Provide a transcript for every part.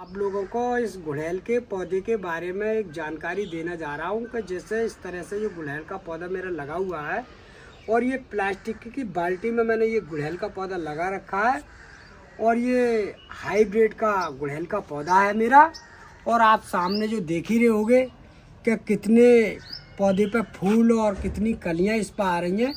आप लोगों को इस गुड़हल के पौधे के बारे में एक जानकारी देना जा रहा हूँ कि जैसे इस तरह से ये गुड़हल का पौधा मेरा लगा हुआ है और ये प्लास्टिक की बाल्टी में मैंने ये गुड़हल का पौधा लगा रखा है और ये हाइब्रिड का गुड़हल का पौधा है मेरा। और आप सामने जो देख ही रहे होगे कि कितने पौधे पे फूल और कितनी कलियाँ इस पर आ रही हैं,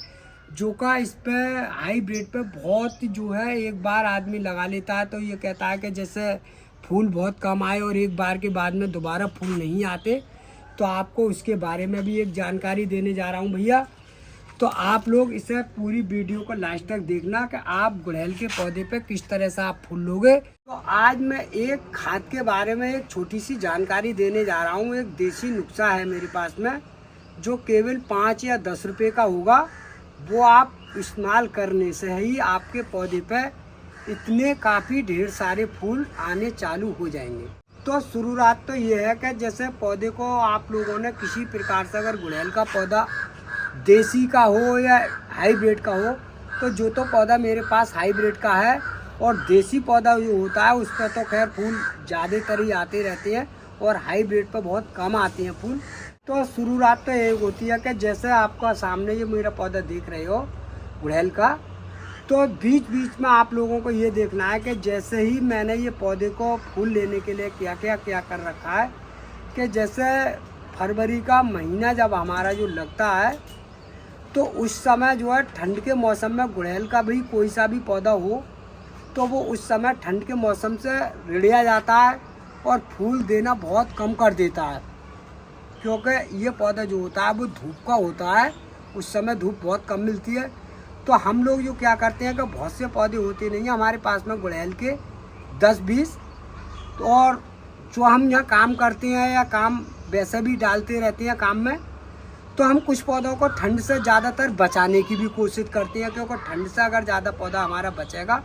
जो का इस पे हाइब्रिड पे बहुत जो है एक बार आदमी लगा लेता है तो ये कहता है कि जैसे फूल बहुत कम आए और एक बार के बाद में दोबारा फूल नहीं आते। तो आपको उसके बारे में भी एक जानकारी देने जा रहा हूँ भैया। तो आप लोग इसे पूरी वीडियो को लास्ट तक देखना कि आप गुड़हल के पौधे पे किस तरह से आप फूल लोगे। तो आज मैं एक खाद के बारे में एक छोटी सी जानकारी देने जा रहा हूँ। एक देसी नुस्खा है मेरे पास में जो केवल 5 या 10 रुपये का होगा। वो आप इस्तेमाल करने से ही आपके पौधे पे इतने काफ़ी ढेर सारे फूल आने चालू हो जाएंगे। तो शुरुआत तो ये है कि जैसे पौधे को आप लोगों ने किसी प्रकार से अगर गुड़हल का पौधा देसी का हो या हाइब्रिड का हो, तो जो तो पौधा मेरे पास हाइब्रिड का है और देसी पौधा जो होता है उस पर तो खैर फूल ज़्यादातर ही आते रहते हैं और हाइब्रिड पर बहुत कम आते हैं फूल। तो शुरुआत तो ये होती है कि जैसे आपका सामने ये मेरा पौधा देख रहे हो गुड़हल का, तो बीच बीच में आप लोगों को ये देखना है कि जैसे ही मैंने ये पौधे को फूल लेने के लिए क्या क्या कर रखा है कि जैसे फरवरी का महीना जब हमारा जो लगता है तो उस समय जो है ठंड के मौसम में गुड़हल का भी कोई सा भी पौधा हो तो वो उस समय ठंड के मौसम से रिढ़िया जाता है और फूल देना बहुत कम कर देता है, क्योंकि ये पौधा जो होता है वो धूप का होता है। उस समय धूप बहुत कम मिलती है। तो हम लोग जो क्या करते हैं कि बहुत से पौधे होते नहीं हैं हमारे पास में गुड़हल के 10-20, तो और जो हम यहाँ काम करते हैं या काम वैसे भी डालते रहते हैं काम में, तो हम कुछ पौधों को ठंड से ज़्यादातर बचाने की भी कोशिश करते हैं, क्योंकि ठंड से अगर ज़्यादा पौधा हमारा बचेगा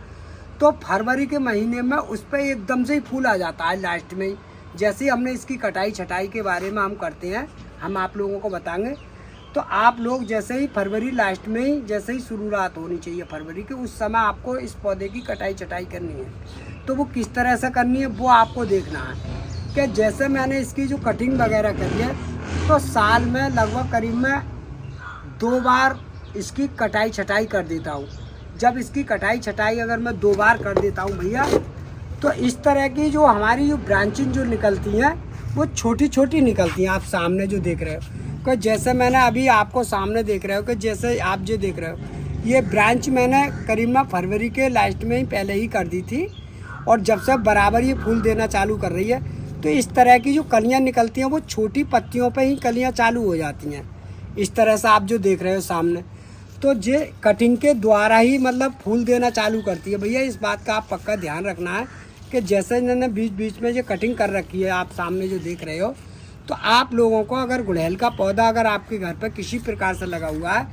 तो फरवरी के महीने में उस पर एकदम से ही फूल आ जाता है लास्ट में ही। जैसे ही हमने इसकी कटाई छटाई के बारे में हम करते हैं, हम आप लोगों को बताएंगे। तो आप लोग जैसे ही फरवरी लास्ट में ही जैसे ही शुरुआत होनी चाहिए फरवरी के, उस समय आपको इस पौधे की कटाई छटाई करनी है। तो वो किस तरह से करनी है वो आपको देखना है कि जैसे मैंने इसकी जो कटिंग वगैरह करी है तो साल में लगभग करीब में 2 बार इसकी कटाई छटाई कर देता हूँ। जब इसकी कटाई छटाई अगर मैं 2 बार कर देता हूँ भैया, तो इस तरह की जो हमारी जो ब्रांचिंग जो निकलती हैं वो छोटी छोटी निकलती हैं। आप सामने जो देख रहे हो कि जैसे मैंने अभी आपको सामने देख रहे हो कि जैसे आप जो देख रहे हो ये ब्रांच मैंने करीब में फरवरी के लास्ट में ही पहले ही कर दी थी और जब से बराबर ये फूल देना चालू कर रही है तो इस तरह की जो कलियां निकलती हैं वो छोटी पत्तियों पे ही कलियां चालू हो जाती हैं। इस तरह से आप जो देख रहे हो सामने, तो ये कटिंग के द्वारा ही मतलब फूल देना चालू करती है। भैया इस बात का आप पक्का ध्यान रखना है कि जैसे इन्होंने बीच बीच में ये कटिंग कर रखी है आप सामने जो देख रहे हो, तो आप लोगों को अगर गुड़हल का पौधा अगर आपके घर पर किसी प्रकार से लगा हुआ है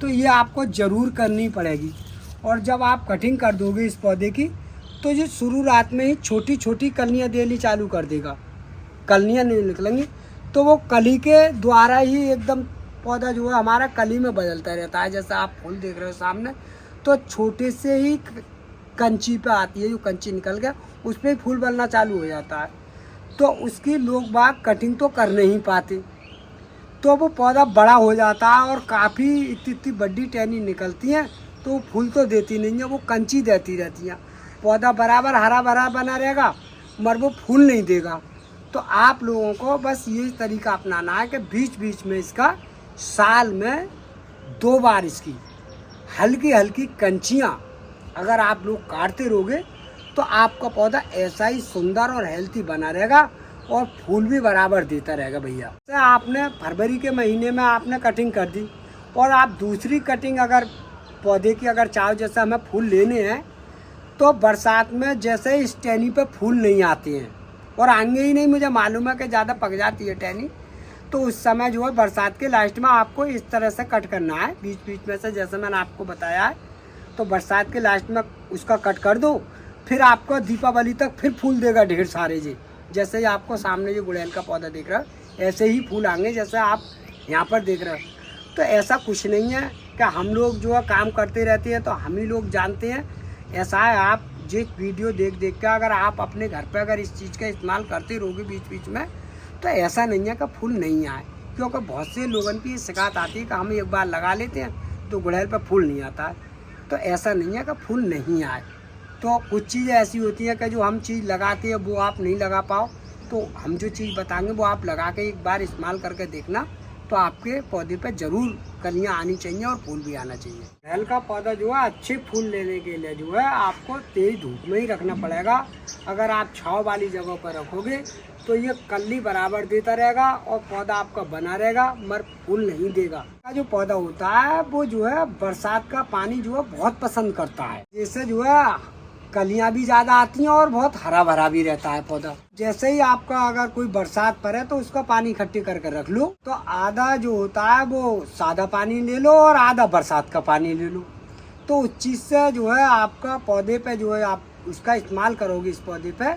तो ये आपको ज़रूर करनी पड़ेगी। और जब आप कटिंग कर दोगे इस पौधे की तो ये शुरुआत में ही छोटी छोटी कलियाँ देनी चालू कर देगा। कलियाँ नहीं निकलेंगी तो वो कली के द्वारा ही एकदम पौधा जो है हमारा कली में बदलता रहता है। जैसे आप फूल देख रहे हो सामने, तो छोटे से ही कंची पे आती है, जो कंची निकल गया उस पर ही फूल बनना चालू हो जाता है। तो उसकी लोग बाग कटिंग तो कर नहीं पाते, तो वो पौधा बड़ा हो जाता है और काफ़ी इतनी बड़ी टहनी निकलती हैं तो वो फूल तो देती नहीं है, वो कंची देती रहती हैं। पौधा बराबर हरा भरा बना रहेगा मगर वो फूल नहीं देगा। तो आप लोगों को बस ये तरीका अपनाना है कि बीच बीच में इसका साल में 2 बार इसकी हल्की हल्की कंचियाँ अगर आप लोग काटते रहोगे तो आपका पौधा ऐसा ही सुंदर और हेल्थी बना रहेगा और फूल भी बराबर देता रहेगा भैया। तो आपने फरवरी के महीने में आपने कटिंग कर दी और आप दूसरी कटिंग अगर पौधे की अगर चाहो, जैसे हमें फूल लेने हैं तो बरसात में जैसे इस टहनी पे फूल नहीं आते हैं और आएंगे ही नहीं, मुझे मालूम है कि ज़्यादा पक जाती है टहनी, तो उस समय जो है बरसात के लास्ट में आपको इस तरह से कट करना है बीच बीच में से, जैसे मैंने आपको बताया है। तो बरसात के लास्ट में उसका कट कर दो, फिर आपको दीपावली तक फिर फूल देगा ढेर सारे जी। जैसे ही आपको सामने जो गुड़हल का पौधा देख रहा है ऐसे ही फूल आएंगे जैसे आप यहाँ पर देख रहे हो। तो ऐसा कुछ नहीं है कि हम लोग जो है काम करते रहते हैं तो हम ही लोग जानते हैं, ऐसा है आप जो वीडियो देख देख के अगर आप अपने घर पे अगर इस चीज़ का इस्तेमाल करते रहोगे बीच बीच में, तो ऐसा नहीं है कि फूल नहीं आए। क्योंकि बहुत से लोगों की शिकायत आती है कि हम एक बार लगा लेते हैं तो गुड़हल पर फूल नहीं आता है। तो ऐसा नहीं है कि फूल नहीं आए। तो कुछ चीज़ें ऐसी होती हैं कि जो हम चीज़ लगाते हैं वो आप नहीं लगा पाओ, तो हम जो चीज़ बताएंगे वो आप लगा के एक बार इस्तेमाल करके देखना, तो आपके पौधे पे ज़रूर कलियाँ आनी चाहिए और फूल भी आना चाहिए। गुड़हल का पौधा जो है अच्छे फूल लेने के लिए जो है आपको तेज धूप में ही रखना पड़ेगा। अगर आप छाँव वाली जगह पर रखोगे तो ये कली बराबर देता रहेगा और पौधा आपका बना रहेगा, मगर फूल नहीं देगा। जो पौधा होता है वो जो है बरसात का पानी जो है बहुत पसंद करता है। जैसे जो है कलियां भी ज़्यादा आती हैं और बहुत हरा भरा भी रहता है पौधा। जैसे ही आपका अगर कोई बरसात पड़े तो उसका पानी इकट्ठी करके रख लो, तो आधा जो होता है वो सादा पानी ले लो और आधा बरसात का पानी ले लो। तो उस चीज़ से जो है आपका पौधे पे जो है आप उसका इस्तेमाल करोगे इस पौधे पे,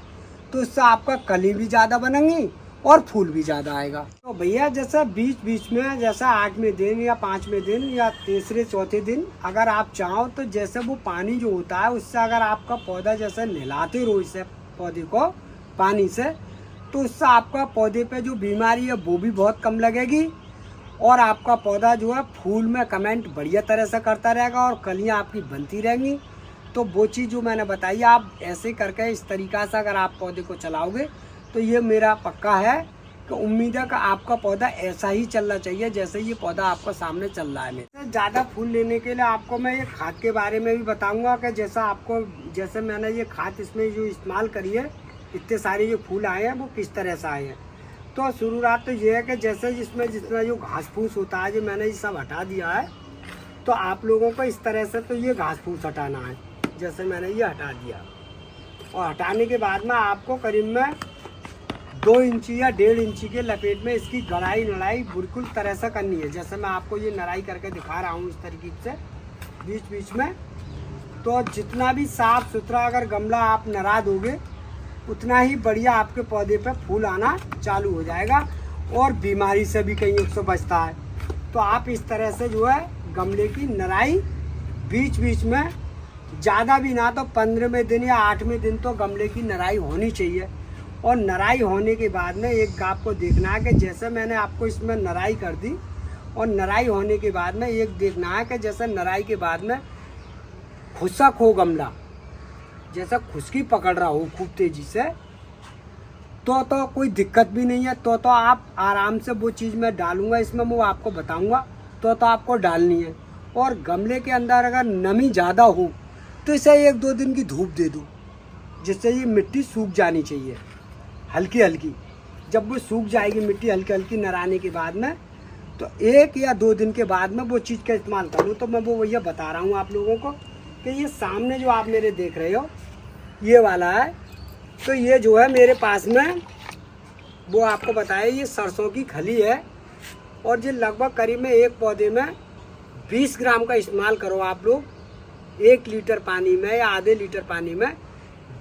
तो उससे आपका कली भी ज़्यादा बनेंगी और फूल भी ज़्यादा आएगा। तो भैया जैसे बीच बीच में जैसा 8वें दिन या 5वें दिन या तीसरे चौथे दिन अगर आप चाहो तो जैसे वो पानी जो होता है उससे अगर आपका पौधा जैसे नहलाते रहो इसे पौधे को पानी से, तो उससे आपका पौधे पे जो बीमारी है वो भी बहुत कम लगेगी और आपका पौधा जो है फूल में कमेंट बढ़िया तरह से करता रहेगा और कलियाँ आपकी बनती रहेंगी। तो वो चीज़ जो मैंने बताई आप ऐसे करके इस तरीक़ा से अगर आप पौधे को चलाओगे तो ये मेरा पक्का है कि उम्मीद है कि आपका पौधा ऐसा ही चलना चाहिए जैसे ये पौधा आपको सामने चल रहा है। मेरे ज़्यादा फूल लेने के लिए आपको मैं ये खाद के बारे में भी बताऊंगा कि जैसे मैंने ये खाद इसमें जो इस्तेमाल करी है, इतने सारे जो फूल आए हैं वो किस तरह से आए हैं। तो शुरुआत तो ये है कि जैसे इसमें जितना जो घास फूस होता है जो मैंने ये सब हटा दिया है, तो आप लोगों को इस तरह से तो ये घास फूस हटाना है। जैसे मैंने ये हटा दिया और हटाने के बाद में आपको करीब में 2 इंची या 1.5 इंची के लपेट में इसकी गड़ाई नड़ाई बिल्कुल तरह से करनी है। जैसे मैं आपको ये नड़ाई करके दिखा रहा हूँ इस तरीके से बीच बीच में। तो जितना भी साफ सुथरा अगर गमला आप नड़ा दोगे उतना ही बढ़िया आपके पौधे पे फूल आना चालू हो जाएगा और बीमारी से भी कहीं उससे बचता है। तो आप इस तरह से जो है गमले की नड़ाई बीच बीच में ज़्यादा भी ना तो 15वें दिन या 8वें दिन तो गमले की नड़ाई होनी चाहिए। और नराई होने के बाद में एक आपको देखना है कि जैसे मैंने आपको इसमें नराई कर दी और नराई होने के बाद में एक देखना है कि जैसे नराई के बाद में खुशक हो गमला, जैसा खुशकी पकड़ रहा हो खूब तेज़ी से, तो कोई दिक्कत भी नहीं है। तो आप आराम से वो चीज़ मैं डालूँगा इसमें, वो आपको बताऊँगा। तो आपको डालनी है। और गमले के अंदर अगर नमी ज़्यादा हो तो इसे 1-2 दिन की धूप दे दो, जिससे ये मिट्टी सूख जानी चाहिए हल्की हल्की। जब वो सूख जाएगी मिट्टी हल्की हल्की नराने के बाद में, तो 1 या 2 दिन के बाद में वो चीज़ का इस्तेमाल करूँ। तो मैं वो भैया बता रहा हूँ आप लोगों को कि ये सामने जो आप मेरे देख रहे हो ये वाला है। तो ये जो है मेरे पास में वो आपको बताया ये सरसों की खली है और ये लगभग करीब में एक पौधे में 20 ग्राम का इस्तेमाल करो आप लोग। 1 लीटर पानी में या आधे लीटर पानी में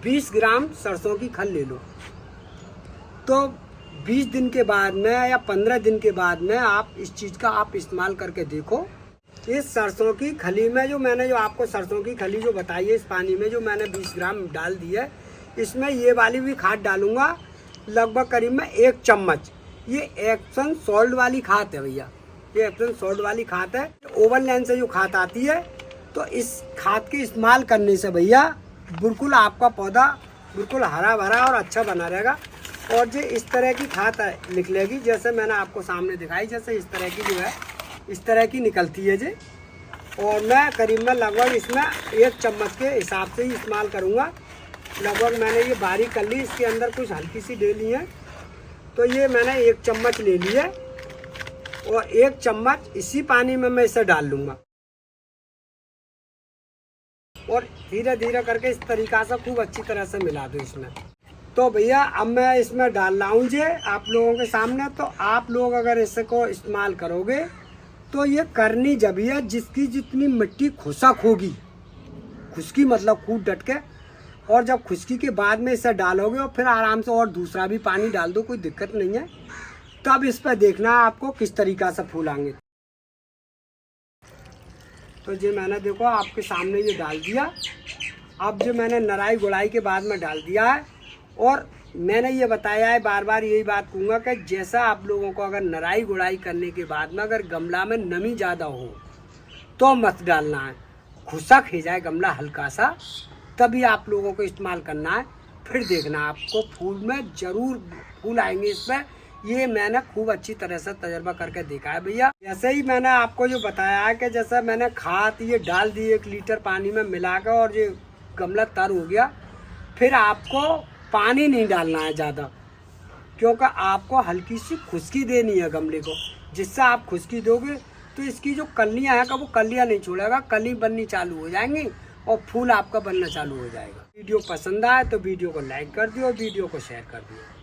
20 ग्राम सरसों की खल ले लो। तो 20 दिन के बाद में या 15 दिन के बाद में आप इस चीज़ का आप इस्तेमाल करके देखो। इस सरसों की खली में जो मैंने जो आपको सरसों की खली जो बताई है इस पानी में जो मैंने 20 ग्राम डाल दी है, इसमें ये वाली भी खाद डालूंगा लगभग करीब में 1 चम्मच। ये एप्सम सॉल्ट वाली खाद है भैया, ये एप्सम सॉल्ट वाली खाद है। ओवन लैंड से जो खाद आती है, तो इस खाद के इस्तेमाल करने से भैया बिल्कुल आपका पौधा बिल्कुल हरा भरा और अच्छा बना रहेगा। और जो इस तरह की खाद निकलेगी जैसे मैंने आपको सामने दिखाई, जैसे इस तरह की जो है इस तरह की निकलती है जी। और मैं करीब में लगभग इसमें 1 चम्मच के हिसाब से ही इस्तेमाल करूँगा। लगभग मैंने ये बारीक कर ली, इसके अंदर कुछ हल्की सी डेली है, तो ये मैंने 1 चम्मच ले लिया और 1 चम्मच इसी पानी में मैं इसे डाल लूँगा और धीरे धीरे करके इस तरीक़ा से खूब अच्छी तरह से मिला दो इसमें। तो भैया अब मैं इसमें डाल रहा हूँ जे आप लोगों के सामने। तो आप लोग अगर इसको इस्तेमाल करोगे तो ये करनी जब है जिसकी जितनी मिट्टी खुशक होगी, खुशकी मतलब खूब डट के, और जब खुशकी के बाद में इसे डालोगे और फिर आराम से और दूसरा भी पानी डाल दो, कोई दिक्कत नहीं है। तब इस पर देखना आपको किस तरीक़ा से फूल आएंगे। तो ये मैंने देखो आपके सामने ये डाल दिया। अब जो मैंने नराई गुड़ाई के बाद में डाल दिया है, और मैंने ये बताया है, बार बार यही बात कहूँगा कि जैसा आप लोगों को अगर नराई गुड़ाई करने के बाद में अगर गमला में नमी ज़्यादा हो तो मत डालना है। खुशक हो जाए गमला हल्का सा, तभी आप लोगों को इस्तेमाल करना है। फिर देखना आपको फूल में ज़रूर फूल आएंगे इसमें। ये मैंने खूब अच्छी तरह से तजर्बा करके देखा है भैया। जैसे ही मैंने आपको जो बताया है कि जैसे मैंने खाद ये डाल दी 1 लीटर पानी में मिलाकर और ये गमला तर हो गया, फिर आपको पानी नहीं डालना है ज़्यादा, क्योंकि आपको हल्की सी खुशकी देनी है गमले को। जिससे आप खुशकी दोगे तो इसकी जो कलियाँ हैं वो कलियाँ नहीं छोड़ेगा, कली बननी चालू हो जाएंगी और फूल आपका बनना चालू हो जाएगा। वीडियो पसंद आए तो वीडियो को लाइक कर दियो और वीडियो को शेयर कर दियो।